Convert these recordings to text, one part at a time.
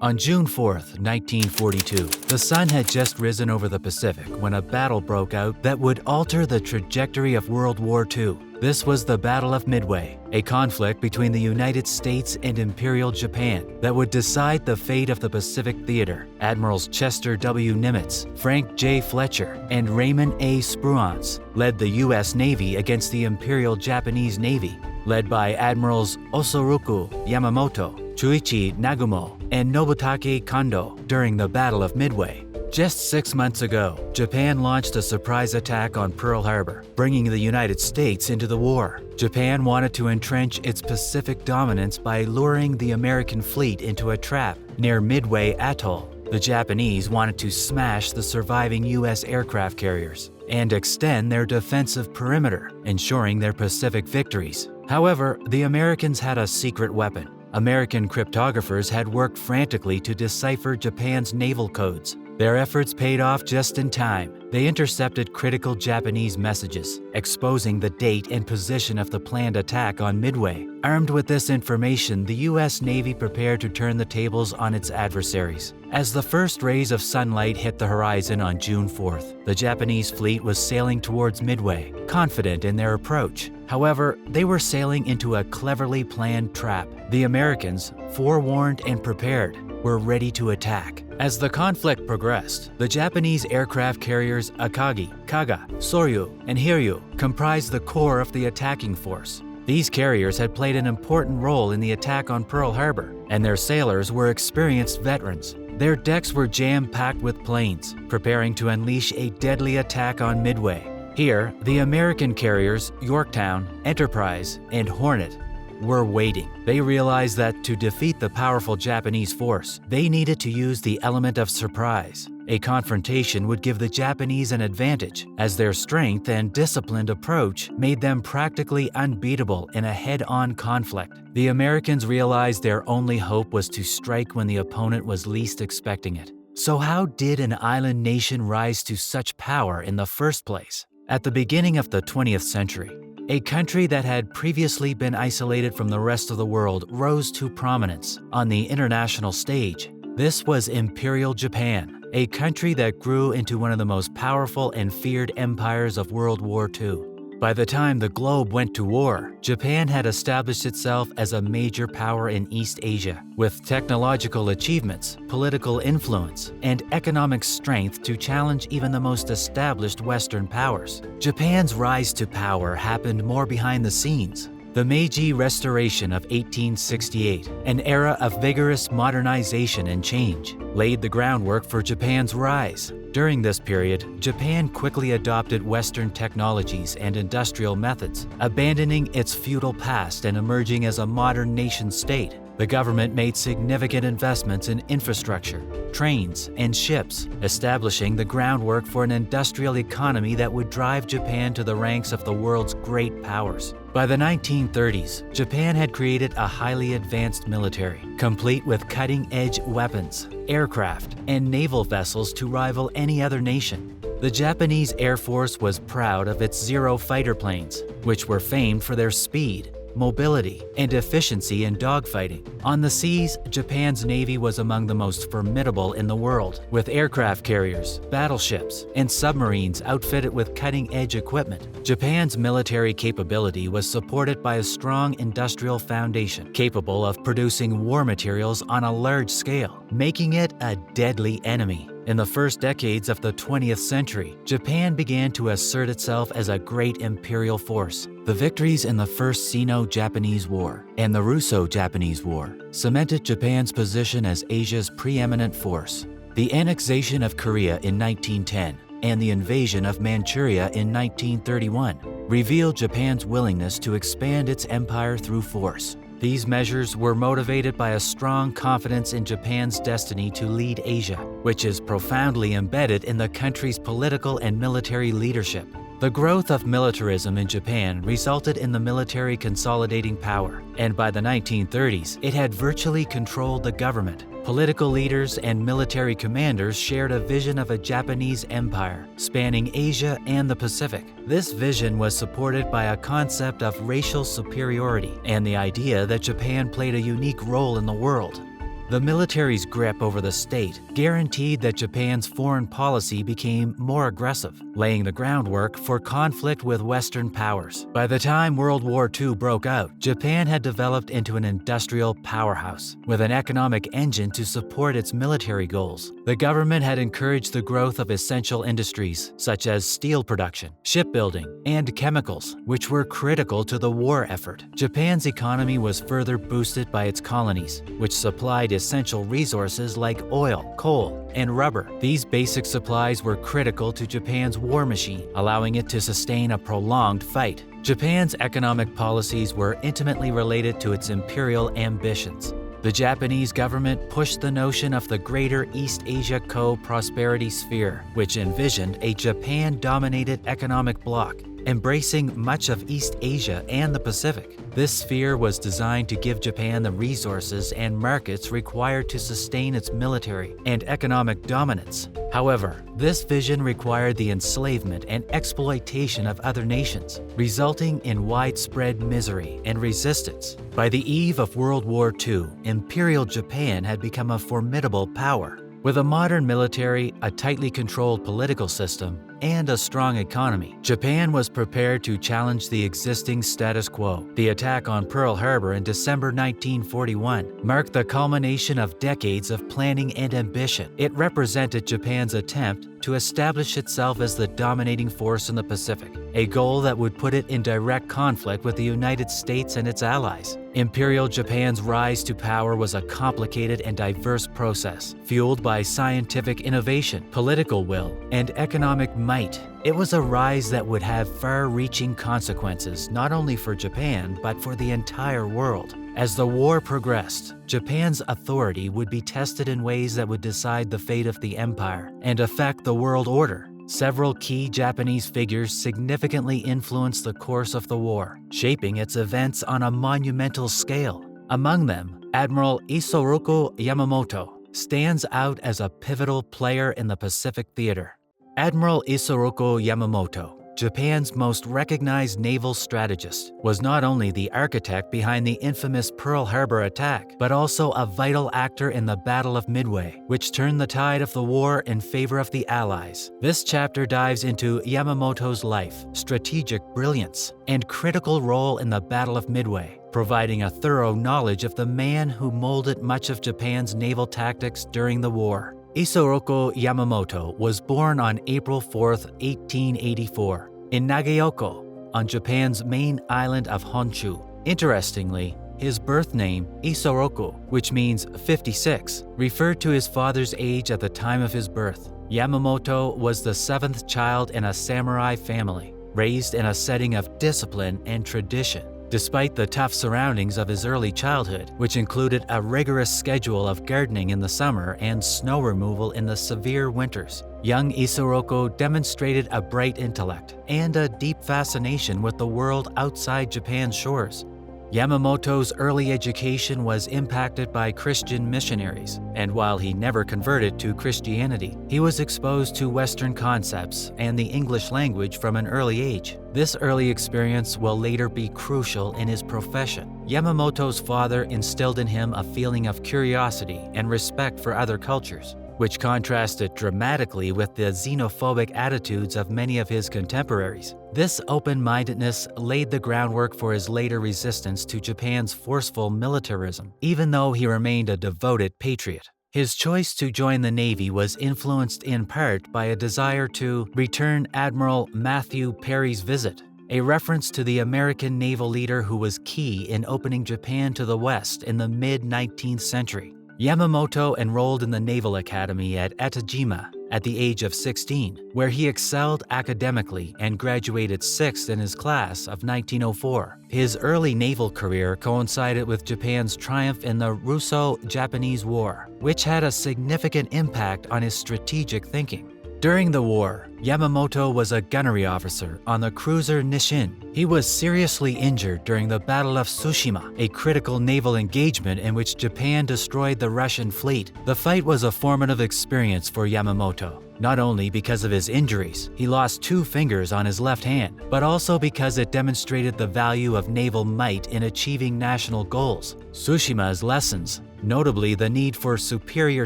On June 4, 1942, the sun had just risen over the Pacific when a battle broke out that would alter the trajectory of World War II. This was the Battle of Midway, a conflict between the United States and Imperial Japan that would decide the fate of the Pacific Theater. Admirals Chester W. Nimitz, Frank J. Fletcher, and Raymond A. Spruance led the U.S. Navy against the Imperial Japanese Navy, led by Admirals Osoruku Yamamoto, Chuichi Nagumo, and Nobutake Kondo during the Battle of Midway. Just 6 months ago, Japan launched a surprise attack on Pearl Harbor, bringing the United States into the war. Japan wanted to entrench its Pacific dominance by luring the American fleet into a trap near Midway Atoll. The Japanese wanted to smash the surviving U.S. aircraft carriers and extend their defensive perimeter, ensuring their Pacific victories. However, the Americans had a secret weapon. American cryptographers had worked frantically to decipher Japan's naval codes. Their efforts paid off just in time. They intercepted critical Japanese messages, exposing the date and position of the planned attack on Midway. Armed with this information, the U.S. Navy prepared to turn the tables on its adversaries. As the first rays of sunlight hit the horizon on June 4th, the Japanese fleet was sailing towards Midway, confident in their approach. However, they were sailing into a cleverly planned trap. The Americans, forewarned and prepared, were ready to attack. As the conflict progressed, the Japanese aircraft carriers Akagi, Kaga, Soryu, and Hiryu comprised the core of the attacking force. These carriers had played an important role in the attack on Pearl Harbor, and their sailors were experienced veterans. Their decks were jam-packed with planes, preparing to unleash a deadly attack on Midway. Here, the American carriers Yorktown, Enterprise, and Hornet were waiting. They realized that to defeat the powerful Japanese force, they needed to use the element of surprise. A confrontation would give the Japanese an advantage, as their strength and disciplined approach made them practically unbeatable in a head-on conflict. The Americans realized their only hope was to strike when the opponent was least expecting it. So how did an island nation rise to such power in the first place? At the beginning of the 20th century, a country that had previously been isolated from the rest of the world rose to prominence on the international stage. This was Imperial Japan, a country that grew into one of the most powerful and feared empires of World War II. By the time the globe went to war, Japan had established itself as a major power in East Asia, with technological achievements, political influence, and economic strength to challenge even the most established Western powers. Japan's rise to power happened more behind the scenes. The Meiji Restoration of 1868, an era of vigorous modernization and change, laid the groundwork for Japan's rise. During this period, Japan quickly adopted Western technologies and industrial methods, abandoning its feudal past and emerging as a modern nation-state. The government made significant investments in infrastructure, trains, and ships, establishing the groundwork for an industrial economy that would drive Japan to the ranks of the world's great powers. By the 1930s, Japan had created a highly advanced military, complete with cutting-edge weapons, aircraft, and naval vessels to rival any other nation. The Japanese Air Force was proud of its Zero fighter planes, which were famed for their speed, mobility, and efficiency in dogfighting. On the seas, Japan's Navy was among the most formidable in the world, with aircraft carriers, battleships, and submarines outfitted with cutting-edge equipment. Japan's military capability was supported by a strong industrial foundation, capable of producing war materials on a large scale, making it a deadly enemy. In the first decades of the 20th century, Japan began to assert itself as a great imperial force. The victories in the First Sino-Japanese War and the Russo-Japanese War cemented Japan's position as Asia's preeminent force. The annexation of Korea in 1910 and the invasion of Manchuria in 1931 revealed Japan's willingness to expand its empire through force. These measures were motivated by a strong confidence in Japan's destiny to lead Asia, which is profoundly embedded in the country's political and military leadership. The growth of militarism in Japan resulted in the military consolidating power, and by the 1930s, it had virtually controlled the government. Political leaders and military commanders shared a vision of a Japanese empire spanning Asia and the Pacific. This vision was supported by a concept of racial superiority and the idea that Japan played a unique role in the world. The military's grip over the state guaranteed that Japan's foreign policy became more aggressive, laying the groundwork for conflict with Western powers. By the time World War II broke out, Japan had developed into an industrial powerhouse, with an economic engine to support its military goals. The government had encouraged the growth of essential industries, such as steel production, shipbuilding, and chemicals, which were critical to the war effort. Japan's economy was further boosted by its colonies, which supplied essential resources like oil, coal, and rubber. These basic supplies were critical to Japan's war machine, allowing it to sustain a prolonged fight. Japan's economic policies were intimately related to its imperial ambitions. The Japanese government pushed the notion of the Greater East Asia Co-Prosperity Sphere, which envisioned a Japan-dominated economic bloc, embracing much of East Asia and the Pacific. This sphere was designed to give Japan the resources and markets required to sustain its military and economic dominance. However, this vision required the enslavement and exploitation of other nations, resulting in widespread misery and resistance. By the eve of World War II, Imperial Japan had become a formidable power. With a modern military, a tightly controlled political system, and a strong economy, Japan was prepared to challenge the existing status quo. The attack on Pearl Harbor in December 1941 marked the culmination of decades of planning and ambition. It represented Japan's attempt to establish itself as the dominating force in the Pacific, a goal that would put it in direct conflict with the United States and its allies. Imperial Japan's rise to power was a complicated and diverse process, fueled by scientific innovation, political will, and economic might. It was a rise that would have far-reaching consequences not only for Japan but for the entire world. As the war progressed, Japan's authority would be tested in ways that would decide the fate of the empire and affect the world order. Several key Japanese figures significantly influenced the course of the war, shaping its events on a monumental scale. Among them, Admiral Isoroku Yamamoto stands out as a pivotal player in the Pacific theater. Admiral Isoroku Yamamoto, Japan's most recognized naval strategist, was not only the architect behind the infamous Pearl Harbor attack, but also a vital actor in the Battle of Midway, which turned the tide of the war in favor of the Allies. This chapter dives into Yamamoto's life, strategic brilliance, and critical role in the Battle of Midway, providing a thorough knowledge of the man who molded much of Japan's naval tactics during the war. Isoroku Yamamoto was born on April 4, 1884, in Nagaoka, on Japan's main island of Honshu. Interestingly, his birth name, Isoroku, which means 56, referred to his father's age at the time of his birth. Yamamoto was the seventh child in a samurai family, raised in a setting of discipline and tradition. Despite the tough surroundings of his early childhood, which included a rigorous schedule of gardening in the summer and snow removal in the severe winters, young Isoroku demonstrated a bright intellect and a deep fascination with the world outside Japan's shores. Yamamoto's early education was impacted by Christian missionaries, and while he never converted to Christianity, he was exposed to Western concepts and the English language from an early age. This early experience will later be crucial in his profession. Yamamoto's father instilled in him a feeling of curiosity and respect for other cultures, which contrasted dramatically with the xenophobic attitudes of many of his contemporaries. This open-mindedness laid the groundwork for his later resistance to Japan's forceful militarism, even though he remained a devoted patriot. His choice to join the Navy was influenced in part by a desire to return Admiral Matthew Perry's visit, a reference to the American naval leader who was key in opening Japan to the West in the mid-19th century. Yamamoto enrolled in the Naval Academy at Etajima at the age of 16, where he excelled academically and graduated 6th in his class of 1904. His early naval career coincided with Japan's triumph in the Russo-Japanese War, which had a significant impact on his strategic thinking. During the war, Yamamoto was a gunnery officer on the cruiser Nishin. He was seriously injured during the Battle of Tsushima, a critical naval engagement in which Japan destroyed the Russian fleet. The fight was a formative experience for Yamamoto, not only because of his injuries, he lost 2 fingers on his left hand, but also because it demonstrated the value of naval might in achieving national goals. Tsushima's lessons notably the need for superior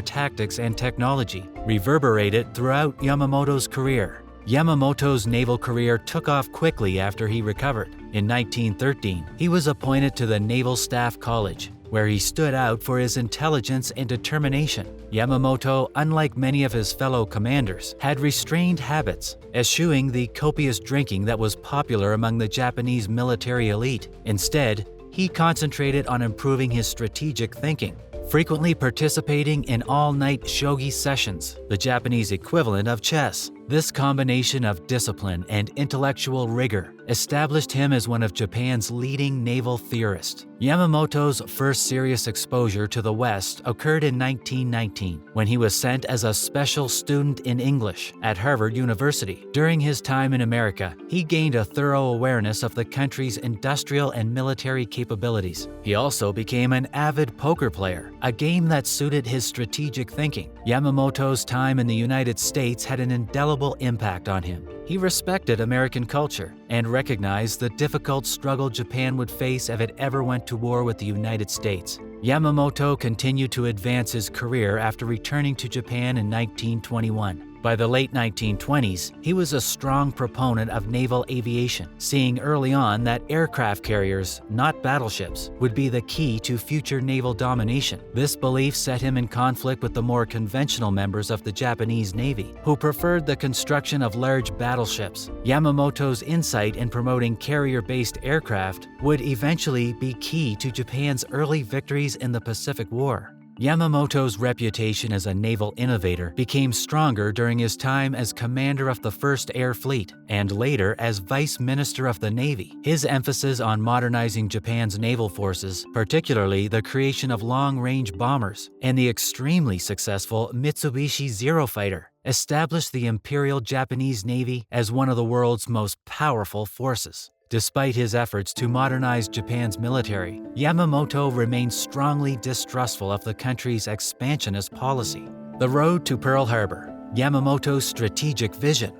tactics and technology, reverberated throughout Yamamoto's career. Yamamoto's naval career took off quickly after he recovered. In 1913, he was appointed to the Naval Staff College, where he stood out for his intelligence and determination. Yamamoto, unlike many of his fellow commanders, had restrained habits, eschewing the copious drinking that was popular among the Japanese military elite. Instead, he concentrated on improving his strategic thinking, frequently participating in all-night shogi sessions, the Japanese equivalent of chess. This combination of discipline and intellectual rigor established him as one of Japan's leading naval theorists. Yamamoto's first serious exposure to the West occurred in 1919, when he was sent as a special student in English at Harvard University. During his time in America, he gained a thorough awareness of the country's industrial and military capabilities. He also became an avid poker player, a game that suited his strategic thinking. Yamamoto's time in the United States had an indelible impact on him. He respected American culture and recognized the difficult struggle Japan would face if it ever went to war with the United States. Yamamoto continued to advance his career after returning to Japan in 1921. By the late 1920s, he was a strong proponent of naval aviation, seeing early on that aircraft carriers, not battleships, would be the key to future naval domination. This belief set him in conflict with the more conventional members of the Japanese Navy, who preferred the construction of large battleships. Yamamoto's insight in promoting carrier-based aircraft would eventually be key to Japan's early victories in the Pacific War. Yamamoto's reputation as a naval innovator became stronger during his time as commander of the 1st Air Fleet and later as Vice Minister of the Navy. His emphasis on modernizing Japan's naval forces, particularly the creation of long-range bombers and the extremely successful Mitsubishi Zero fighter, established the Imperial Japanese Navy as one of the world's most powerful forces. Despite his efforts to modernize Japan's military, Yamamoto remained strongly distrustful of the country's expansionist policy. The road to Pearl Harbor, Yamamoto's strategic vision.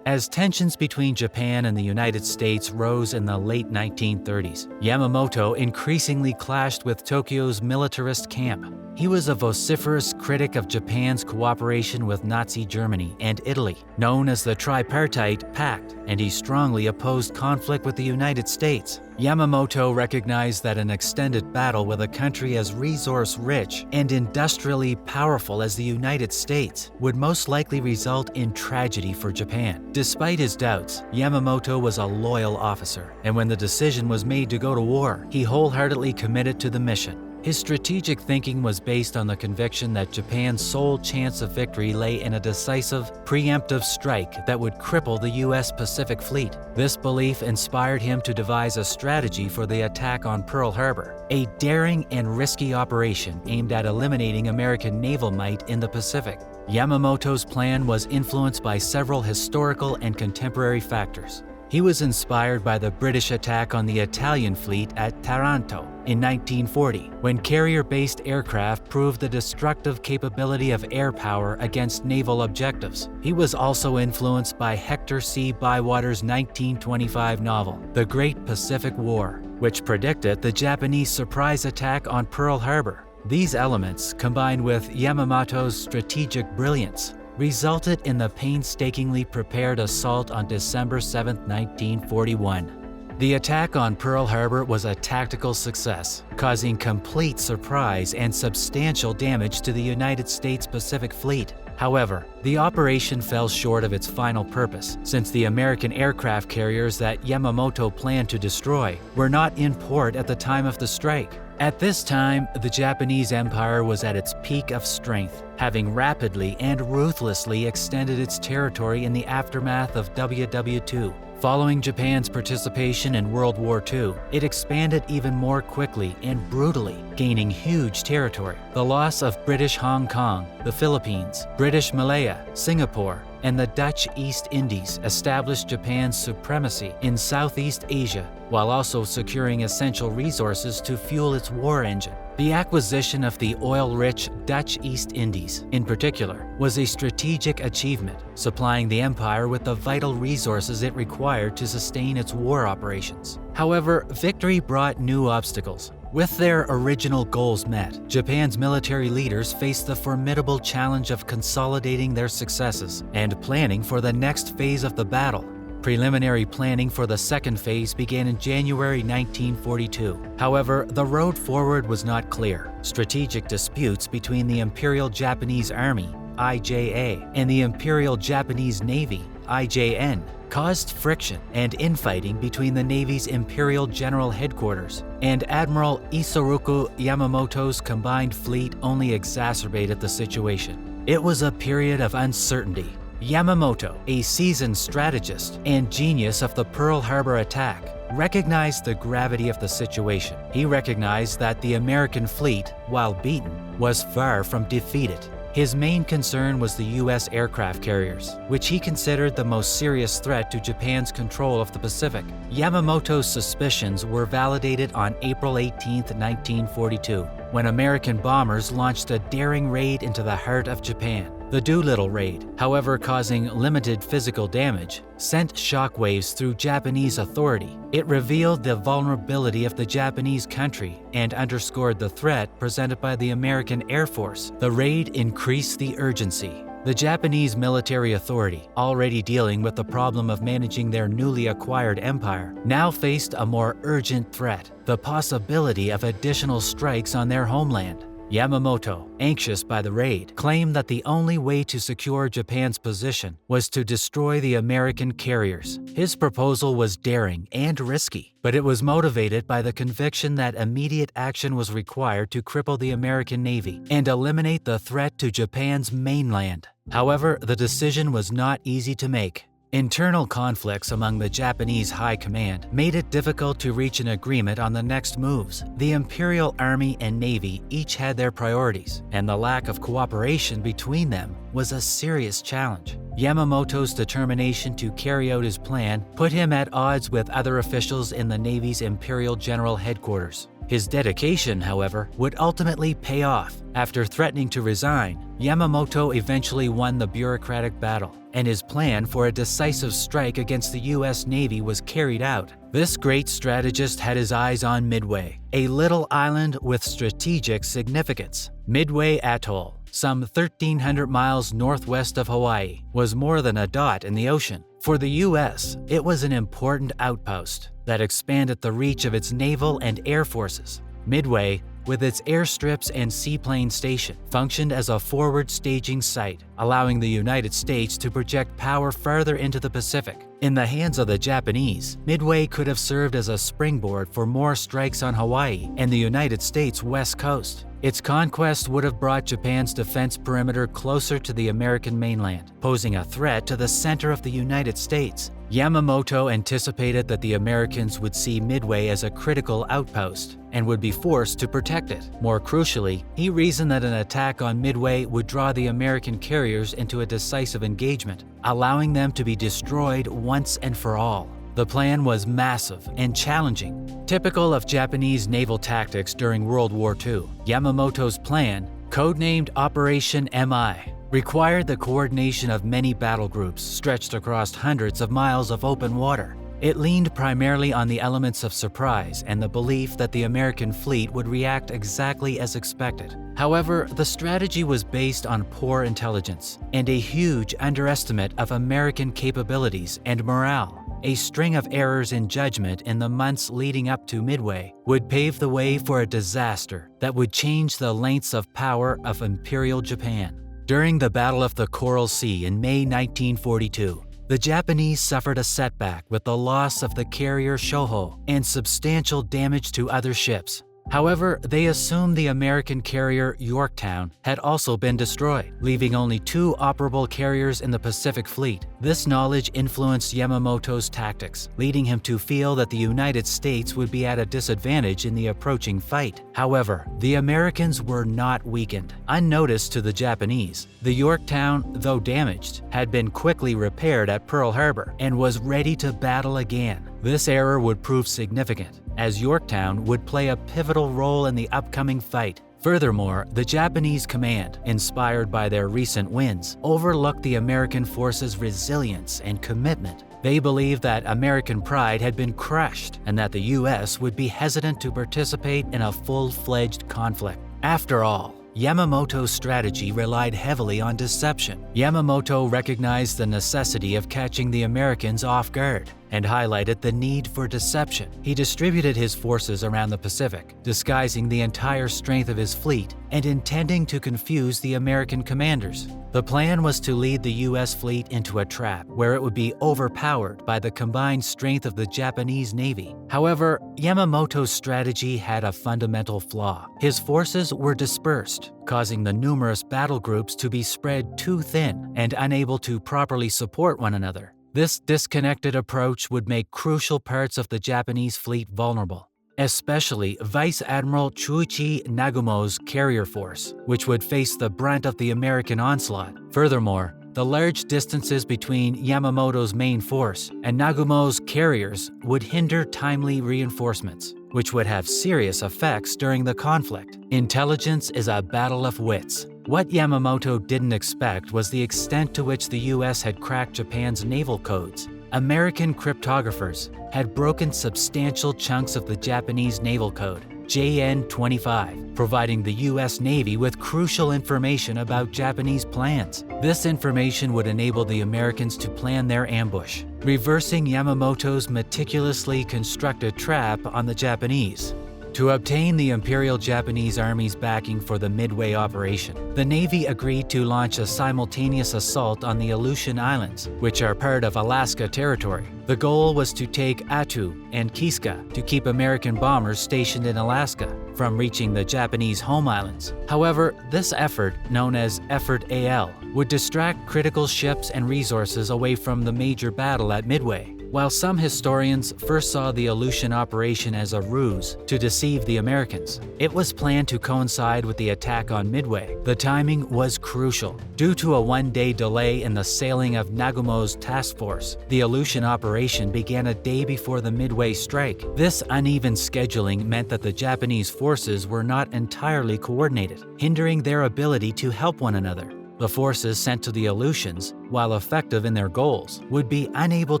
As tensions between Japan and the United States rose in the late 1930s, Yamamoto increasingly clashed with Tokyo's militarist camp. He was a vociferous critic of Japan's cooperation with Nazi Germany and Italy, known as the Tripartite Pact, and he strongly opposed conflict with the United States. Yamamoto recognized that an extended battle with a country as resource-rich and industrially powerful as the United States would most likely result in tragedy for Japan. Despite his doubts, Yamamoto was a loyal officer, and when the decision was made to go to war, he wholeheartedly committed to the mission. His strategic thinking was based on the conviction that Japan's sole chance of victory lay in a decisive, preemptive strike that would cripple the U.S. Pacific Fleet. This belief inspired him to devise a strategy for the attack on Pearl Harbor, a daring and risky operation aimed at eliminating American naval might in the Pacific. Yamamoto's plan was influenced by several historical and contemporary factors. He was inspired by the British attack on the Italian fleet at Taranto in 1940, when carrier-based aircraft proved the destructive capability of air power against naval objectives. He was also influenced by Hector C. Bywater's 1925 novel, The Great Pacific War, which predicted the Japanese surprise attack on Pearl Harbor. These elements, combined with Yamamoto's strategic brilliance, resulted in the painstakingly prepared assault on December 7, 1941. The attack on Pearl Harbor was a tactical success, causing complete surprise and substantial damage to the United States Pacific Fleet. However, the operation fell short of its final purpose, since the American aircraft carriers that Yamamoto planned to destroy were not in port at the time of the strike. At this time, the Japanese Empire was at its peak of strength, having rapidly and ruthlessly extended its territory in the aftermath of WW II. Following Japan's participation in World War II, it expanded even more quickly and brutally, gaining huge territory. The loss of British Hong Kong, the Philippines, British Malaya, Singapore, and the Dutch East Indies established Japan's supremacy in Southeast Asia, while also securing essential resources to fuel its war engine. The acquisition of the oil-rich Dutch East Indies, in particular, was a strategic achievement, supplying the empire with the vital resources it required to sustain its war operations. However, victory brought new obstacles. With their original goals met, Japan's military leaders faced the formidable challenge of consolidating their successes and planning for the next phase of the battle. Preliminary planning for the second phase began in January 1942. However, the road forward was not clear. Strategic disputes between the Imperial Japanese Army, IJA, and the Imperial Japanese Navy, IJN, caused friction and infighting between the Navy's Imperial General Headquarters and Admiral Isoroku Yamamoto's combined fleet only exacerbated the situation. It was a period of uncertainty. Yamamoto, a seasoned strategist and genius of the Pearl Harbor attack, recognized the gravity of the situation. He recognized that the American fleet, while beaten, was far from defeated. His main concern was the U.S. aircraft carriers, which he considered the most serious threat to Japan's control of the Pacific. Yamamoto's suspicions were validated on April 18, 1942, when American bombers launched a daring raid into the heart of Japan. The Doolittle raid, however, causing limited physical damage, sent shockwaves through Japanese authority. It revealed the vulnerability of the Japanese country and underscored the threat presented by the American Air Force. The raid increased the urgency. The Japanese military authority, already dealing with the problem of managing their newly acquired empire, now faced a more urgent threat: the possibility of additional strikes on their homeland. Yamamoto, anxious by the raid, claimed that the only way to secure Japan's position was to destroy the American carriers. His proposal was daring and risky, but it was motivated by the conviction that immediate action was required to cripple the American Navy and eliminate the threat to Japan's mainland. However, the decision was not easy to make. Internal conflicts among the Japanese high command made it difficult to reach an agreement on the next moves. The Imperial Army and Navy each had their priorities, and the lack of cooperation between them was a serious challenge. Yamamoto's determination to carry out his plan put him at odds with other officials in the Navy's Imperial General Headquarters. His dedication, however, would ultimately pay off. After threatening to resign, Yamamoto eventually won the bureaucratic battle, and his plan for a decisive strike against the U.S. Navy was carried out. This great strategist had his eyes on Midway, a little island with strategic significance. Midway Atoll, some 1,300 miles northwest of Hawaii, was more than a dot in the ocean. For the U.S., it was an important outpost that expanded the reach of its naval and air forces. Midway, with its airstrips and seaplane station, functioned as a forward staging site, allowing the United States to project power further into the Pacific. In the hands of the Japanese, Midway could have served as a springboard for more strikes on Hawaii and the United States' west coast. Its conquest would have brought Japan's defense perimeter closer to the American mainland, posing a threat to the center of the United States. Yamamoto anticipated that the Americans would see Midway as a critical outpost and would be forced to protect it. More crucially, he reasoned that an attack on Midway would draw the American carriers into a decisive engagement, allowing them to be destroyed once and for all. The plan was massive and challenging, typical of Japanese naval tactics during World War II. Yamamoto's plan, codenamed Operation MI, required the coordination of many battle groups stretched across hundreds of miles of open water. It leaned primarily on the elements of surprise and the belief that the American fleet would react exactly as expected. However, the strategy was based on poor intelligence and a huge underestimate of American capabilities and morale. A string of errors in judgment in the months leading up to Midway would pave the way for a disaster that would change the lengths of power of Imperial Japan. During the Battle of the Coral Sea in May 1942, the Japanese suffered a setback with the loss of the carrier Shoho and substantial damage to other ships. However, they assumed the American carrier Yorktown had also been destroyed, leaving only 2 operable carriers in the Pacific Fleet. This knowledge influenced Yamamoto's tactics, leading him to feel that the United States would be at a disadvantage in the approaching fight. However, the Americans were not weakened. Unnoticed to the Japanese, the Yorktown, though damaged, had been quickly repaired at Pearl Harbor and was ready to battle again. This error would prove significant, as Yorktown would play a pivotal role in the upcoming fight, Furthermore, the Japanese command, inspired by their recent wins, overlooked the American forces' resilience and commitment. They believed that American pride had been crushed and that the U.S. would be hesitant to participate in a full-fledged conflict. After all, Yamamoto's strategy relied heavily on deception. Yamamoto recognized the necessity of catching the Americans off guard and highlighted the need for deception. He distributed his forces around the Pacific, disguising the entire strength of his fleet and intending to confuse the American commanders. The plan was to lead the U.S. fleet into a trap where it would be overpowered by the combined strength of the Japanese Navy. However, Yamamoto's strategy had a fundamental flaw. His forces were dispersed, causing the numerous battle groups to be spread too thin and unable to properly support one another. This disconnected approach would make crucial parts of the Japanese fleet vulnerable, especially Vice Admiral Chuichi Nagumo's carrier force, which would face the brunt of the American onslaught. Furthermore, the large distances between Yamamoto's main force and Nagumo's carriers would hinder timely reinforcements, which would have serious effects during the conflict. Intelligence is a battle of wits. What Yamamoto didn't expect was the extent to which the U.S. had cracked Japan's naval codes. American cryptographers had broken substantial chunks of the Japanese naval code, JN-25, providing the U.S. Navy with crucial information about Japanese plans. This information would enable the Americans to plan their ambush, reversing Yamamoto's meticulously constructed trap on the Japanese. To obtain the Imperial Japanese Army's backing for the Midway operation, the Navy agreed to launch a simultaneous assault on the Aleutian Islands, which are part of Alaska Territory. The goal was to take Attu and Kiska to keep American bombers stationed in Alaska from reaching the Japanese home islands. However, this effort, known as Effort AL, would distract critical ships and resources away from the major battle at Midway. While some historians first saw the Aleutian operation as a ruse to deceive the Americans, it was planned to coincide with the attack on Midway. The timing was crucial. Due to a one-day delay in the sailing of Nagumo's task force, the Aleutian operation began a day before the Midway strike. This uneven scheduling meant that the Japanese forces were not entirely coordinated, hindering their ability to help one another. The forces sent to the Aleutians, while effective in their goals, would be unable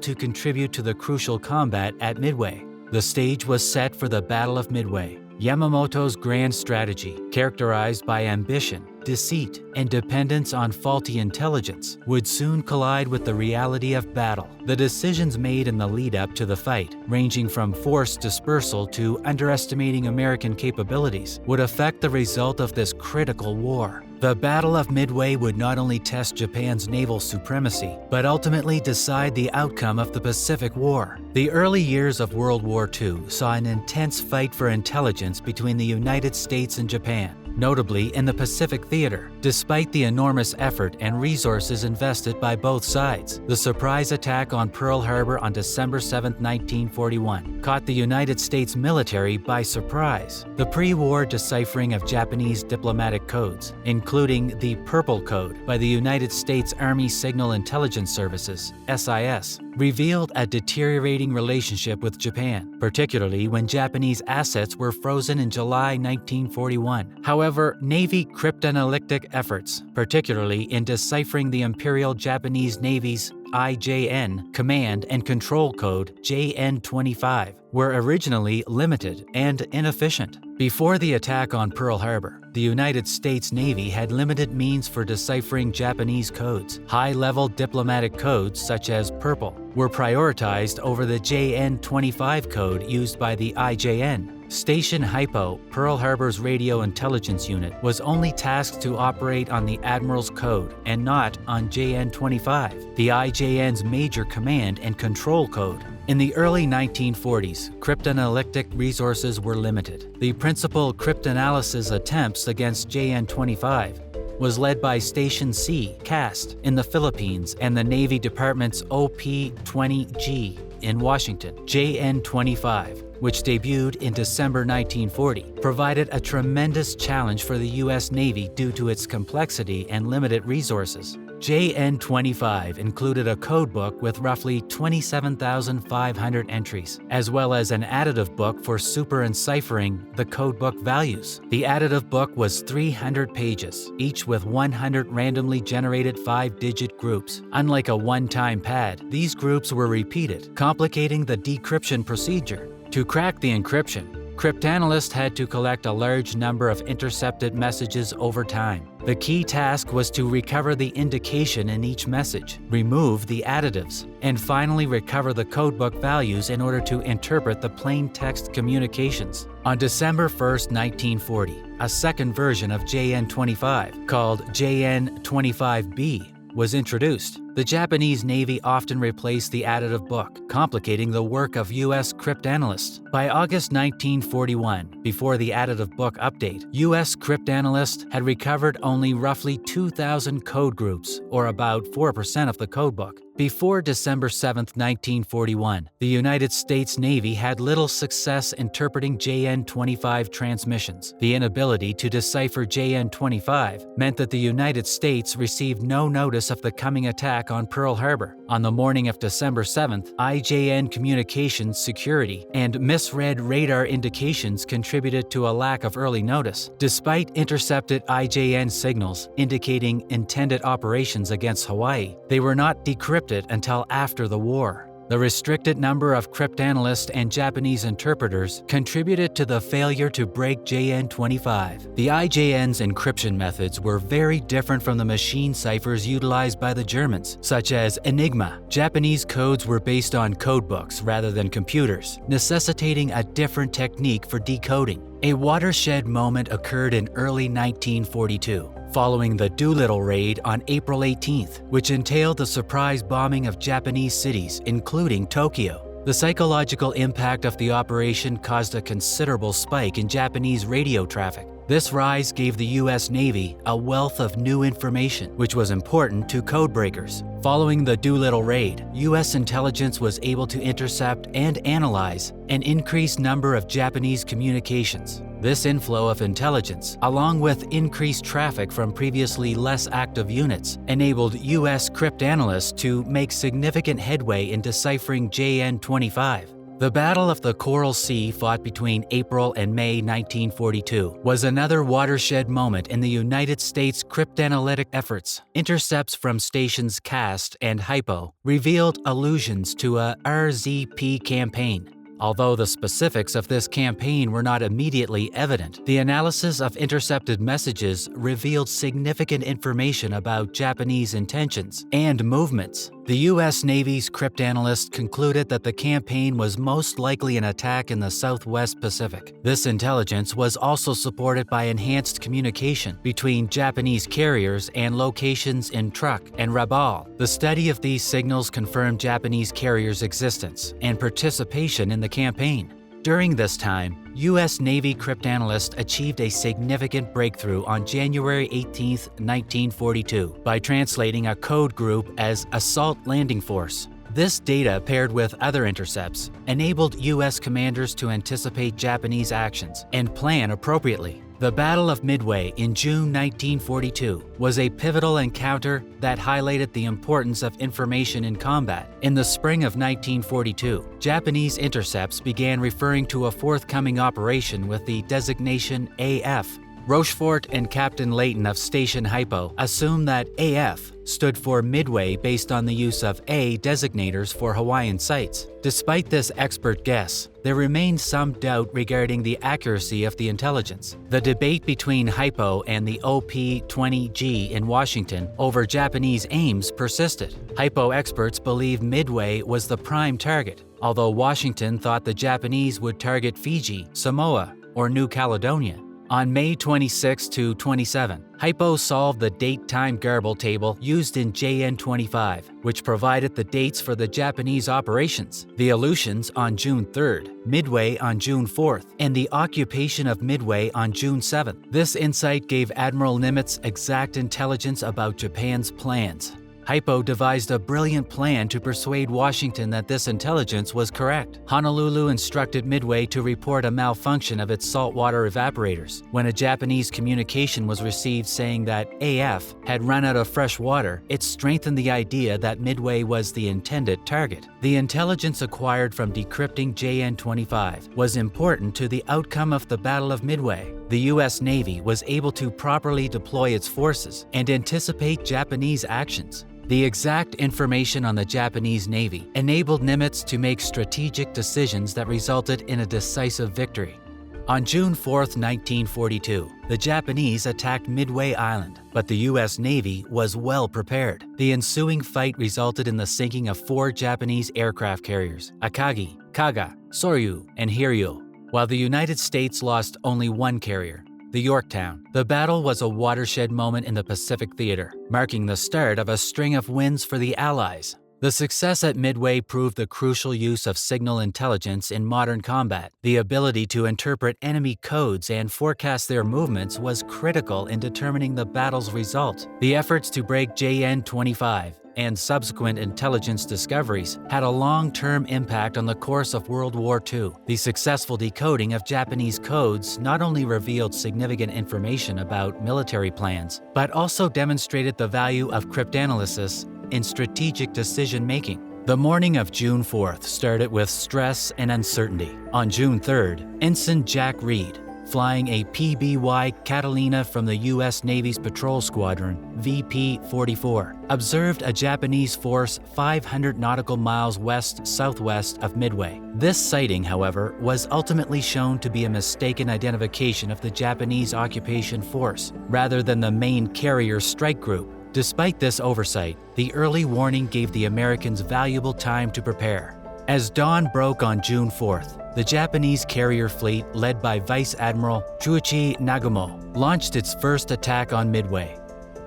to contribute to the crucial combat at Midway. The stage was set for the Battle of Midway. Yamamoto's grand strategy, characterized by ambition, deceit, and dependence on faulty intelligence, would soon collide with the reality of battle. The decisions made in the lead-up to the fight, ranging from forced dispersal to underestimating American capabilities, would affect the result of this critical war. The Battle of Midway would not only test Japan's naval supremacy, but ultimately decide the outcome of the Pacific War. The early years of World War II saw an intense fight for intelligence between the United States and Japan, notably in the Pacific Theater. Despite the enormous effort and resources invested by both sides, the surprise attack on Pearl Harbor on December 7, 1941, caught the United States military by surprise. The pre-war deciphering of Japanese diplomatic codes, including the Purple Code by the United States Army Signal Intelligence Services, SIS, revealed a deteriorating relationship with Japan, particularly when Japanese assets were frozen in July 1941. However, Navy cryptanalytic efforts, particularly in deciphering the Imperial Japanese Navy's IJN Command and Control Code JN-25, were originally limited and inefficient. Before the attack on Pearl Harbor, the United States Navy had limited means for deciphering Japanese codes. High-level diplomatic codes, such as Purple, were prioritized over the JN-25 code used by the IJN. Station Hypo, Pearl Harbor's radio intelligence unit, was only tasked to operate on the Admiral's code and not on JN-25, the IJN's major command and control code. In the early 1940s, cryptanalytic resources were limited. The principal cryptanalysis attempts against JN-25 was led by Station C, CAST, in the Philippines and the Navy Department's OP-20G in Washington. JN-25, which debuted in December 1940, provided a tremendous challenge for the U.S. Navy due to its complexity and limited resources. JN-25 included a codebook with roughly 27,500 entries, as well as an additive book for super enciphering the codebook values. The additive book was 300 pages, each with 100 randomly generated 5-digit groups. Unlike a one-time pad, these groups were repeated, complicating the decryption procedure. To crack the encryption, cryptanalysts had to collect a large number of intercepted messages over time. The key task was to recover the indication in each message, remove the additives, and finally recover the codebook values in order to interpret the plain text communications. On December 1, 1940, a second version of JN-25, called JN-25B, was introduced. The Japanese Navy often replaced the additive book, complicating the work of U.S. cryptanalysts. By August 1941, before the additive book update, U.S. cryptanalysts had recovered only roughly 2,000 code groups, or about 4% of the codebook. Before December 7, 1941, the United States Navy had little success interpreting JN-25 transmissions. The inability to decipher JN-25 meant that the United States received no notice of the coming attack on Pearl Harbor. On the morning of December 7th, IJN communications security and misread radar indications contributed to a lack of early notice. Despite intercepted IJN signals indicating intended operations against Hawaii, they were not decrypted until after the war. The restricted number of cryptanalysts and Japanese interpreters contributed to the failure to break JN-25. The IJN's encryption methods were very different from the machine ciphers utilized by the Germans, such as Enigma. Japanese codes were based on codebooks rather than computers, necessitating a different technique for decoding. A watershed moment occurred in early 1942. Following the Doolittle raid on April 18th, which entailed the surprise bombing of Japanese cities, including Tokyo. The psychological impact of the operation caused a considerable spike in Japanese radio traffic. This rise gave the U.S. Navy a wealth of new information, which was important to codebreakers. Following the Doolittle raid, U.S. intelligence was able to intercept and analyze an increased number of Japanese communications. This inflow of intelligence, along with increased traffic from previously less active units, enabled U.S. cryptanalysts to make significant headway in deciphering JN-25. The Battle of the Coral Sea, fought between April and May 1942, was another watershed moment in the United States cryptanalytic efforts. Intercepts from stations CAST and HYPO revealed allusions to a RZP campaign. Although the specifics of this campaign were not immediately evident, the analysis of intercepted messages revealed significant information about Japanese intentions and movements. The U.S. Navy's cryptanalysts concluded that the campaign was most likely an attack in the Southwest Pacific. This intelligence was also supported by enhanced communication between Japanese carriers and locations in Truk and Rabaul. The study of these signals confirmed Japanese carriers' existence and participation in the campaign. During this time, U.S. Navy cryptanalysts achieved a significant breakthrough on January 18, 1942, by translating a code group as Assault Landing Force. This data, paired with other intercepts, enabled U.S. commanders to anticipate Japanese actions and plan appropriately. The Battle of Midway in June 1942 was a pivotal encounter that highlighted the importance of information in combat. In the spring of 1942, Japanese intercepts began referring to a forthcoming operation with the designation AF. Rochefort and Captain Layton of Station HYPO assumed that AF stood for Midway based on the use of A designators for Hawaiian sites. Despite this expert guess, there remained some doubt regarding the accuracy of the intelligence. The debate between HYPO and the OP-20G in Washington over Japanese aims persisted. HYPO experts believed Midway was the prime target, although Washington thought the Japanese would target Fiji, Samoa, or New Caledonia. On May 26 to 27, HYPO solved the date-time garble table used in JN-25, which provided the dates for the Japanese operations, the Aleutians on June 3rd, Midway on June 4th, and the occupation of Midway on June 7th. This insight gave Admiral Nimitz exact intelligence about Japan's plans. Hypo devised a brilliant plan to persuade Washington that this intelligence was correct. Honolulu instructed Midway to report a malfunction of its saltwater evaporators. When a Japanese communication was received saying that AF had run out of fresh water, it strengthened the idea that Midway was the intended target. The intelligence acquired from decrypting JN-25 was important to the outcome of the Battle of Midway. The U.S. Navy was able to properly deploy its forces and anticipate Japanese actions. The exact information on the Japanese Navy enabled Nimitz to make strategic decisions that resulted in a decisive victory. On June 4, 1942, the Japanese attacked Midway Island, but the U.S. Navy was well prepared. The ensuing fight resulted in the sinking of 4 Japanese aircraft carriers, Akagi, Kaga, Soryu, and Hiryu, while the United States lost only 1 carrier, the Yorktown. The battle was a watershed moment in the Pacific theater, marking the start of a string of wins for the Allies. The success at Midway proved the crucial use of signal intelligence in modern combat. The ability to interpret enemy codes and forecast their movements was critical in determining the battle's result. The efforts to break JN-25 and subsequent intelligence discoveries had a long-term impact on the course of World War II. The successful decoding of Japanese codes not only revealed significant information about military plans, but also demonstrated the value of cryptanalysis in strategic decision-making. The morning of June 4th started with stress and uncertainty. On June 3rd, Ensign Jack Reed, flying a PBY Catalina from the U.S. Navy's Patrol Squadron, VP-44, observed a Japanese force 500 nautical miles west-southwest of Midway. This sighting, however, was ultimately shown to be a mistaken identification of the Japanese occupation force, rather than the main carrier strike group. Despite this oversight, the early warning gave the Americans valuable time to prepare. As dawn broke on June 4th, the Japanese carrier fleet, led by Vice Admiral Chuichi Nagumo, launched its first attack on Midway.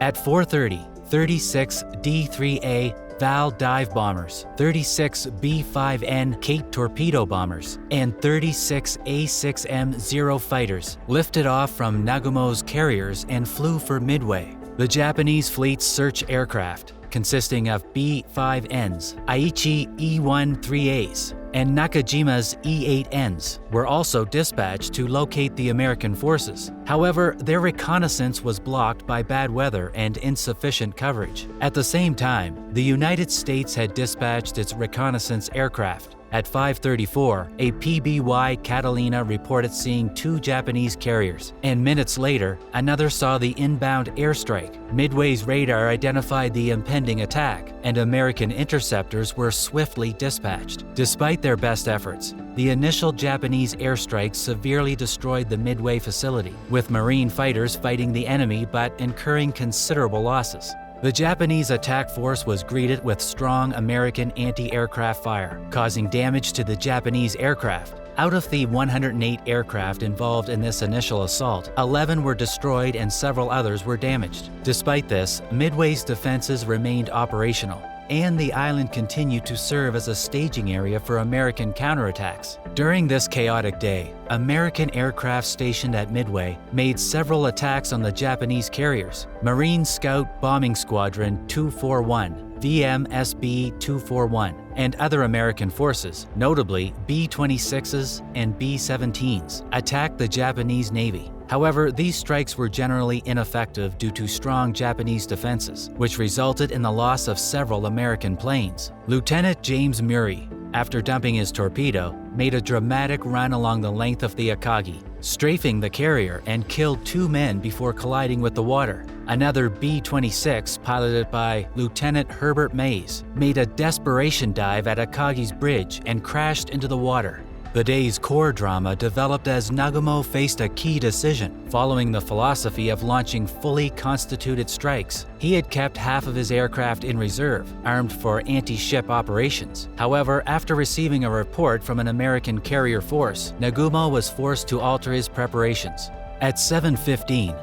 At 4:30, 36 D-3A Val dive bombers, 36 B-5N Cape torpedo bombers, and 36 A-6M-0 fighters lifted off from Nagumo's carriers and flew for Midway. The Japanese fleet's search aircraft, consisting of B-5Ns, Aichi E-1-3As, and Nakajima's E-8Ns, were also dispatched to locate the American forces. However, their reconnaissance was blocked by bad weather and insufficient coverage. At the same time, the United States had dispatched its reconnaissance aircraft. At 5:34, a PBY Catalina reported seeing 2 Japanese carriers, and minutes later, another saw the inbound airstrike. Midway's radar identified the impending attack, and American interceptors were swiftly dispatched. Despite their best efforts, the initial Japanese airstrike severely destroyed the Midway facility, with Marine fighters fighting the enemy but incurring considerable losses. The Japanese attack force was greeted with strong American anti-aircraft fire, causing damage to the Japanese aircraft. Out of the 108 aircraft involved in this initial assault, 11 were destroyed and several others were damaged. Despite this, Midway's defenses remained operational, and the island continued to serve as a staging area for American counterattacks. During this chaotic day, American aircraft stationed at Midway made several attacks on the Japanese carriers. Marine Scout Bombing Squadron 241, VMSB-241, and other American forces, notably B-26s and B-17s, attacked the Japanese Navy. However, these strikes were generally ineffective due to strong Japanese defenses, which resulted in the loss of several American planes. Lieutenant James Murray, after dumping his torpedo, made a dramatic run along the length of the Akagi, strafing the carrier and killed 2 men before colliding with the water. Another B-26, piloted by Lieutenant Herbert Mays, made a desperation dive at Akagi's bridge and crashed into the water. The day's core drama developed as Nagumo faced a key decision. Following the philosophy of launching fully constituted strikes, he had kept half of his aircraft in reserve, armed for anti-ship operations. However, after receiving a report from an American carrier force, Nagumo was forced to alter his preparations. At 7:15,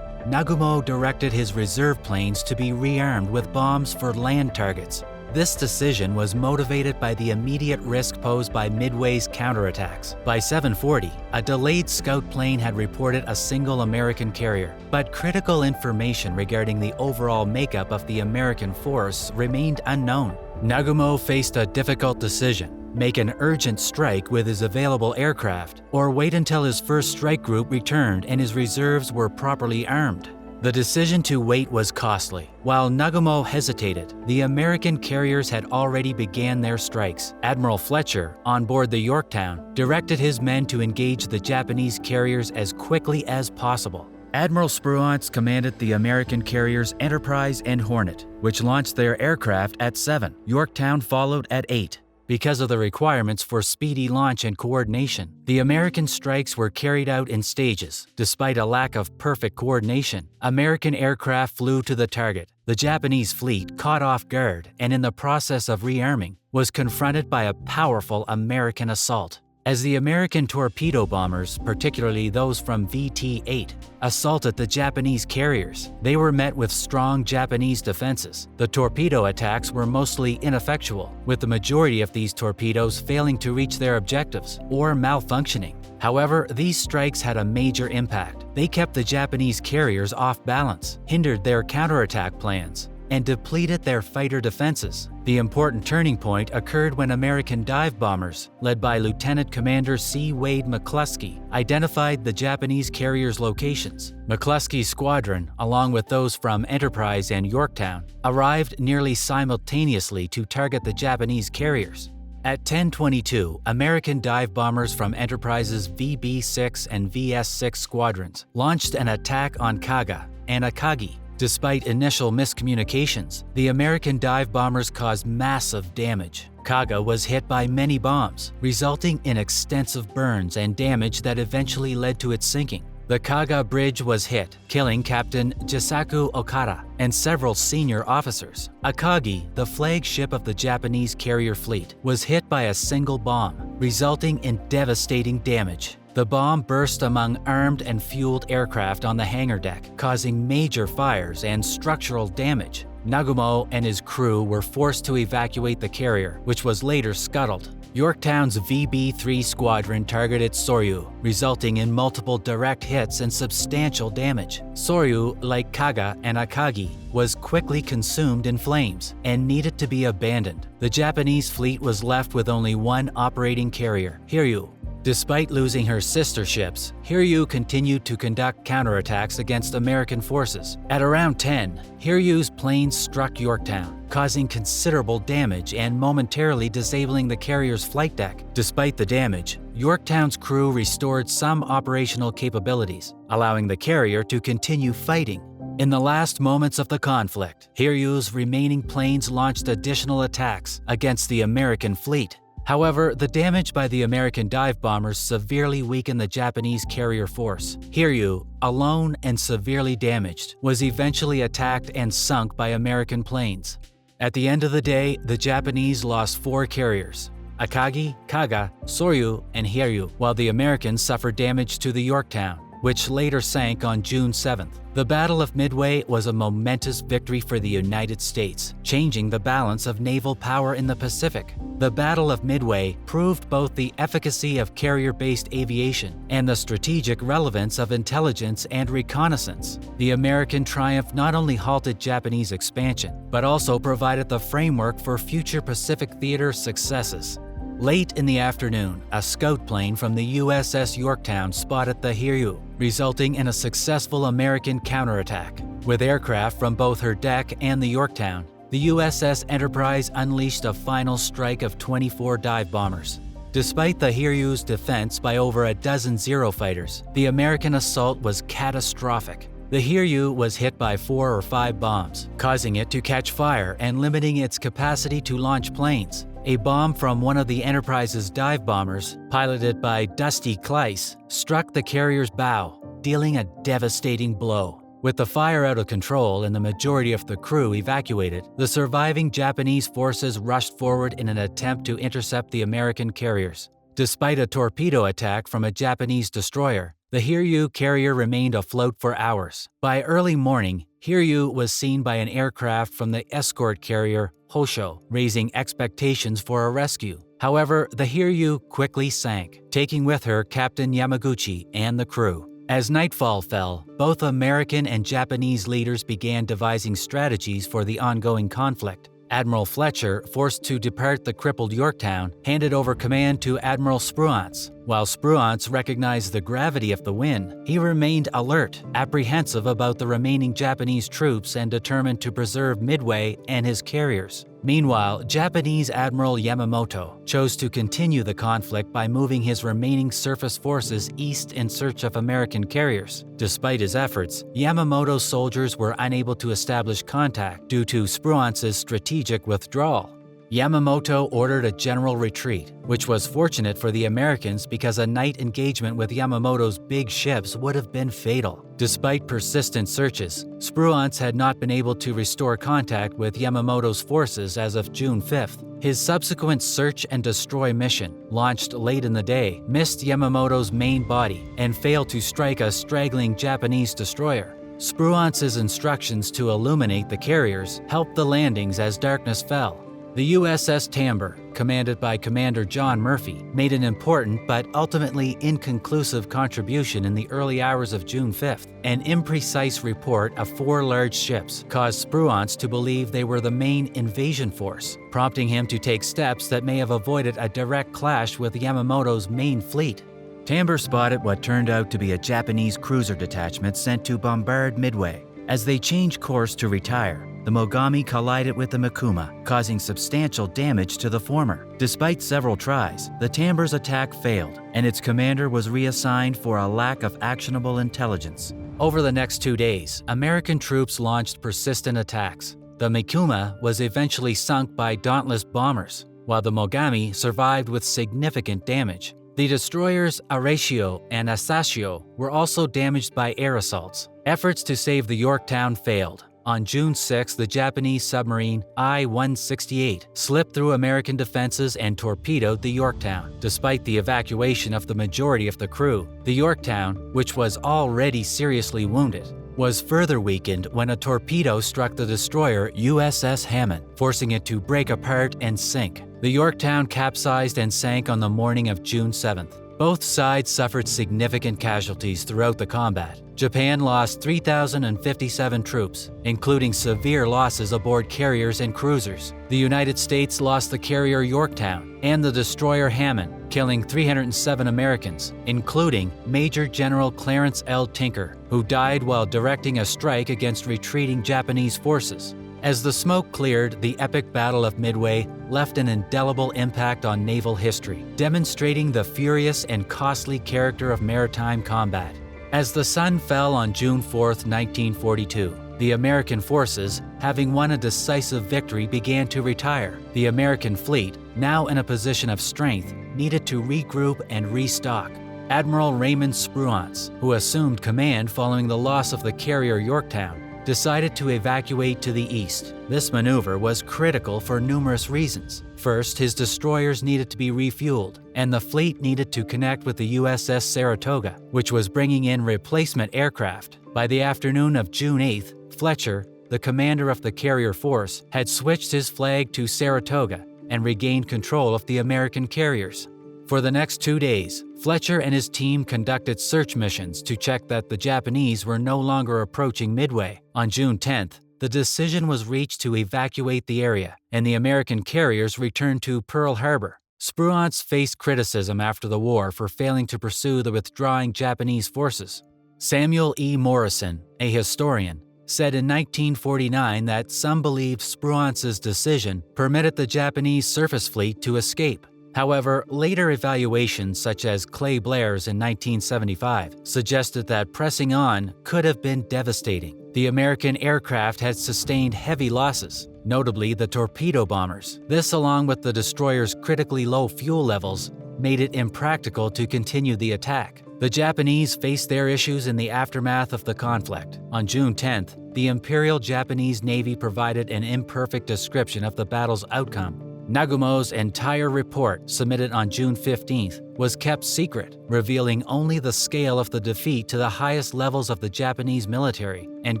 Nagumo directed his reserve planes to be rearmed with bombs for land targets. This decision was motivated by the immediate risk posed by Midway's counterattacks. By 7:40, a delayed scout plane had reported a single American carrier, but critical information regarding the overall makeup of the American force remained unknown. Nagumo faced a difficult decision: make an urgent strike with his available aircraft, or wait until his first strike group returned and his reserves were properly armed. The decision to wait was costly. While Nagumo hesitated, the American carriers had already began their strikes. Admiral Fletcher, on board the Yorktown, directed his men to engage the Japanese carriers as quickly as possible. Admiral Spruance commanded the American carriers Enterprise and Hornet, which launched their aircraft at 7. Yorktown followed at 8. Because of the requirements for speedy launch and coordination, the American strikes were carried out in stages. Despite a lack of perfect coordination, American aircraft flew to the target. The Japanese fleet, caught off guard and in the process of rearming, was confronted by a powerful American assault. As the American torpedo bombers, particularly those from VT-8, assaulted the Japanese carriers, they were met with strong Japanese defenses. The torpedo attacks were mostly ineffectual, with the majority of these torpedoes failing to reach their objectives or malfunctioning. However, these strikes had a major impact. They kept the Japanese carriers off balance, hindered their counterattack plans, and depleted their fighter defenses. The important turning point occurred when American dive bombers, led by Lieutenant Commander C. Wade McCluskey, identified the Japanese carriers' locations. McCluskey's squadron, along with those from Enterprise and Yorktown, arrived nearly simultaneously to target the Japanese carriers. At 10:22, American dive bombers from Enterprise's VB-6 and VS-6 squadrons launched an attack on Kaga and Akagi. Despite initial miscommunications, the American dive bombers caused massive damage. Kaga was hit by many bombs, resulting in extensive burns and damage that eventually led to its sinking. The Kaga bridge was hit, killing Captain Jisaku Okada and several senior officers. Akagi, the flagship of the Japanese carrier fleet, was hit by a single bomb, resulting in devastating damage. The bomb burst among armed and fueled aircraft on the hangar deck, causing major fires and structural damage. Nagumo and his crew were forced to evacuate the carrier, which was later scuttled. Yorktown's VB-3 squadron targeted Soryu, resulting in multiple direct hits and substantial damage. Soryu, like Kaga and Akagi, was quickly consumed in flames and needed to be abandoned. The Japanese fleet was left with only one operating carrier, Hiryu. Despite losing her sister ships, Hiryu continued to conduct counterattacks against American forces. At around 10, Hiryu's planes struck Yorktown, causing considerable damage and momentarily disabling the carrier's flight deck. Despite the damage, Yorktown's crew restored some operational capabilities, allowing the carrier to continue fighting. In the last moments of the conflict, Hiryu's remaining planes launched additional attacks against the American fleet. However, the damage by the American dive bombers severely weakened the Japanese carrier force. Hiryu, alone and severely damaged, was eventually attacked and sunk by American planes. At the end of the day, the Japanese lost 4 carriers: Akagi, Kaga, Soryu, and Hiryu, while the Americans suffered damage to the Yorktown, which later sank on June 7th. The Battle of Midway was a momentous victory for the United States, changing the balance of naval power in the Pacific. The Battle of Midway proved both the efficacy of carrier-based aviation and the strategic relevance of intelligence and reconnaissance. The American triumph not only halted Japanese expansion, but also provided the framework for future Pacific theater successes. Late in the afternoon, a scout plane from the USS Yorktown spotted the Hiryu, resulting in a successful American counterattack. With aircraft from both her deck and the Yorktown, the USS Enterprise unleashed a final strike of 24 dive bombers. Despite the Hiryu's defense by over a dozen Zero fighters, the American assault was catastrophic. The Hiryu was hit by 4 or 5 bombs, causing it to catch fire and limiting its capacity to launch planes. A bomb from one of the Enterprise's dive bombers, piloted by Dusty Kleiss, struck the carrier's bow, dealing a devastating blow. With the fire out of control and the majority of the crew evacuated, the surviving Japanese forces rushed forward in an attempt to intercept the American carriers. Despite a torpedo attack from a Japanese destroyer, The Hiryu carrier remained afloat for hours. By early morning, Hiryu was seen by an aircraft from the escort carrier Hosho, raising expectations for a rescue. However, the Hiryu quickly sank, taking with her Captain Yamaguchi and the crew. As nightfall fell, both American and Japanese leaders began devising strategies for the ongoing conflict. Admiral Fletcher, forced to depart the crippled Yorktown, handed over command to Admiral Spruance. While Spruance recognized the gravity of the win, he remained alert, apprehensive about the remaining Japanese troops and determined to preserve Midway and his carriers. Meanwhile, Japanese Admiral Yamamoto chose to continue the conflict by moving his remaining surface forces east in search of American carriers. Despite his efforts, Yamamoto's soldiers were unable to establish contact due to Spruance's strategic withdrawal. Yamamoto ordered a general retreat, which was fortunate for the Americans because a night engagement with Yamamoto's big ships would have been fatal. Despite persistent searches, Spruance had not been able to restore contact with Yamamoto's forces as of June 5th. His subsequent search and destroy mission, launched late in the day, missed Yamamoto's main body and failed to strike a straggling Japanese destroyer. Spruance's instructions to illuminate the carriers helped the landings as darkness fell. The USS Tamber, commanded by Commander John Murphy, made an important but ultimately inconclusive contribution in the early hours of June 5th. An imprecise report of 4 large ships caused Spruance to believe they were the main invasion force, prompting him to take steps that may have avoided a direct clash with Yamamoto's main fleet. Tamber spotted what turned out to be a Japanese cruiser detachment sent to bombard Midway. As they changed course to retire, the Mogami collided with the Mikuma, causing substantial damage to the former. Despite several tries, the Tamber's attack failed, and its commander was reassigned for a lack of actionable intelligence. Over the next 2 days, American troops launched persistent attacks. The Mikuma was eventually sunk by dauntless bombers, while the Mogami survived with significant damage. The destroyers Arashi and Asashio were also damaged by air assaults. Efforts to save the Yorktown failed. On June 6, the Japanese submarine I-168 slipped through American defenses and torpedoed the Yorktown. Despite the evacuation of the majority of the crew, the Yorktown, which was already seriously wounded, was further weakened when a torpedo struck the destroyer USS Hammond, forcing it to break apart and sink. The Yorktown capsized and sank on the morning of June 7th. Both sides suffered significant casualties throughout the combat. Japan lost 3,057 troops, including severe losses aboard carriers and cruisers. The United States lost the carrier Yorktown and the destroyer Hammond, killing 307 Americans, including Major General Clarence L. Tinker, who died while directing a strike against retreating Japanese forces. As the smoke cleared, the epic Battle of Midway left an indelible impact on naval history, demonstrating the furious and costly character of maritime combat. As the sun fell on June 4, 1942, the American forces, having won a decisive victory, began to retire. The American fleet, now in a position of strength, needed to regroup and restock. Admiral Raymond Spruance, who assumed command following the loss of the carrier Yorktown, decided to evacuate to the east. This maneuver was critical for numerous reasons. First, his destroyers needed to be refueled, and the fleet needed to connect with the USS Saratoga, which was bringing in replacement aircraft. By the afternoon of June 8th, Fletcher, the commander of the carrier force, had switched his flag to Saratoga and regained control of the American carriers. For the next 2 days, Fletcher and his team conducted search missions to check that the Japanese were no longer approaching Midway. On June 10th, the decision was reached to evacuate the area, and the American carriers returned to Pearl Harbor. Spruance faced criticism after the war for failing to pursue the withdrawing Japanese forces. Samuel E. Morrison, a historian, said in 1949 that some believed Spruance's decision permitted the Japanese surface fleet to escape. However, later evaluations such as Clay Blair's in 1975 suggested that pressing on could have been devastating. The American aircraft had sustained heavy losses, notably the torpedo bombers. This, along with the destroyer's critically low fuel levels, made it impractical to continue the attack. The Japanese faced their issues in the aftermath of the conflict. On June 10th, the Imperial Japanese Navy provided an imperfect description of the battle's outcome. Nagumo's entire report, submitted on June 15th, was kept secret, revealing only the scale of the defeat to the highest levels of the Japanese military and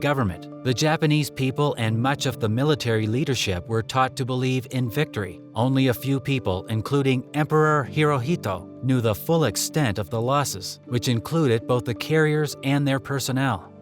government. The Japanese people and much of the military leadership were taught to believe in victory. Only a few people, including Emperor Hirohito, knew the full extent of the losses, which included both the carriers and their personnel.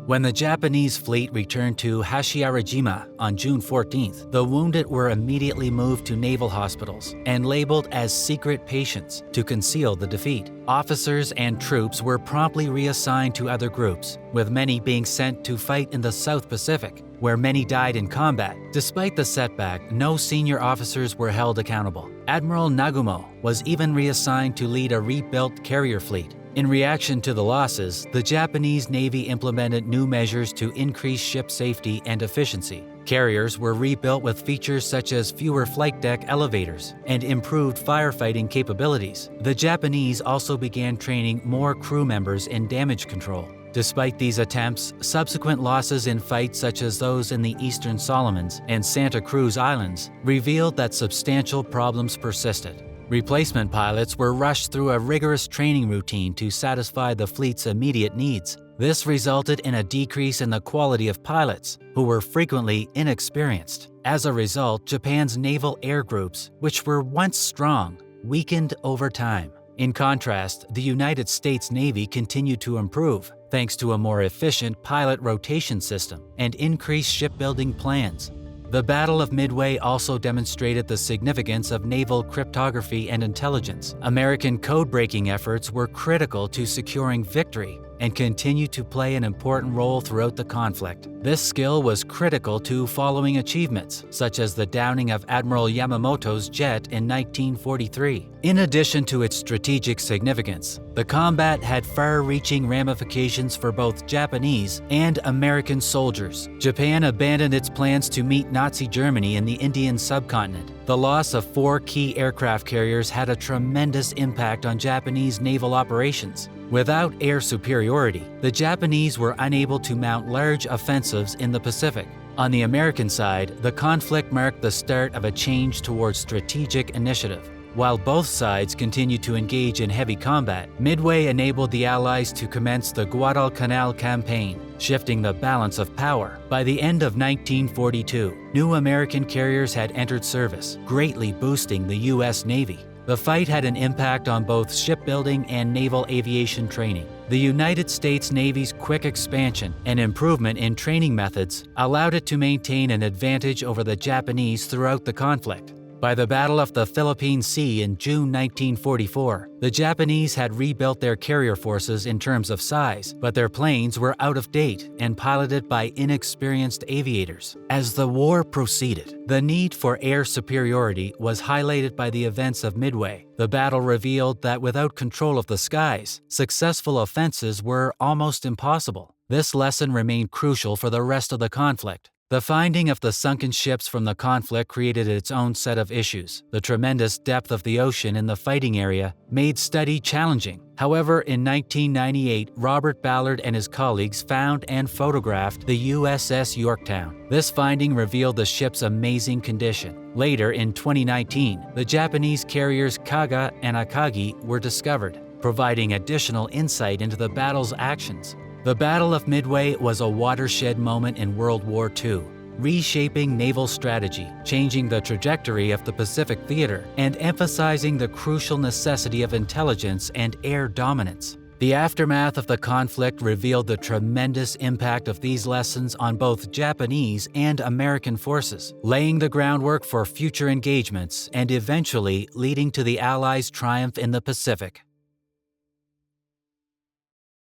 When the Japanese fleet returned to Hashirajima on June 14th, the wounded were immediately moved to naval hospitals and labeled as secret patients to conceal the defeat. Officers and troops were promptly reassigned to other groups, with many being sent to fight in the South Pacific, where many died in combat. Despite the setback, no senior officers were held accountable. Admiral Nagumo was even reassigned to lead a rebuilt carrier fleet. In reaction to the losses, the Japanese Navy implemented new measures to increase ship safety and efficiency. Carriers were rebuilt with features such as fewer flight deck elevators and improved firefighting capabilities. The Japanese also began training more crew members in damage control. Despite these attempts, subsequent losses in fights such as those in the Eastern Solomons and Santa Cruz Islands revealed that substantial problems persisted. Replacement pilots were rushed through a rigorous training routine to satisfy the fleet's immediate needs. This resulted in a decrease in the quality of pilots, who were frequently inexperienced. As a result, Japan's naval air groups, which were once strong, weakened over time. In contrast, the United States Navy continued to improve, thanks to a more efficient pilot rotation system and increased shipbuilding plans. The Battle of Midway also demonstrated the significance of naval cryptography and intelligence. American code-breaking efforts were critical to securing victory and continue to play an important role throughout the conflict. This skill was critical to following achievements, such as the downing of Admiral Yamamoto's jet in 1943. In addition to its strategic significance, the combat had far-reaching ramifications for both Japanese and American soldiers. Japan abandoned its plans to meet Nazi Germany in the Indian subcontinent. The loss of 4 key aircraft carriers had a tremendous impact on Japanese naval operations. Without air superiority, the Japanese were unable to mount large offensives in the Pacific. On the American side, the conflict marked the start of a change towards strategic initiative. While both sides continued to engage in heavy combat, Midway enabled the Allies to commence the Guadalcanal campaign, shifting the balance of power. By the end of 1942, new American carriers had entered service, greatly boosting the U.S. Navy. The fight had an impact on both shipbuilding and naval aviation training. The United States Navy's quick expansion and improvement in training methods allowed it to maintain an advantage over the Japanese throughout the conflict. By the Battle of the Philippine Sea in June 1944, the Japanese had rebuilt their carrier forces in terms of size, but their planes were out of date and piloted by inexperienced aviators. As the war proceeded, the need for air superiority was highlighted by the events of Midway. The battle revealed that without control of the skies, successful offenses were almost impossible. This lesson remained crucial for the rest of the conflict. The finding of the sunken ships from the conflict created its own set of issues. The tremendous depth of the ocean in the fighting area made study challenging. However, in 1998, Robert Ballard and his colleagues found and photographed the USS Yorktown. This finding revealed the ship's amazing condition. Later, in 2019, the Japanese carriers Kaga and Akagi were discovered, providing additional insight into the battle's actions. The Battle of Midway was a watershed moment in World War II, reshaping naval strategy, changing the trajectory of the Pacific theater, and emphasizing the crucial necessity of intelligence and air dominance. The aftermath of the conflict revealed the tremendous impact of these lessons on both Japanese and American forces, laying the groundwork for future engagements and eventually leading to the Allies' triumph in the Pacific.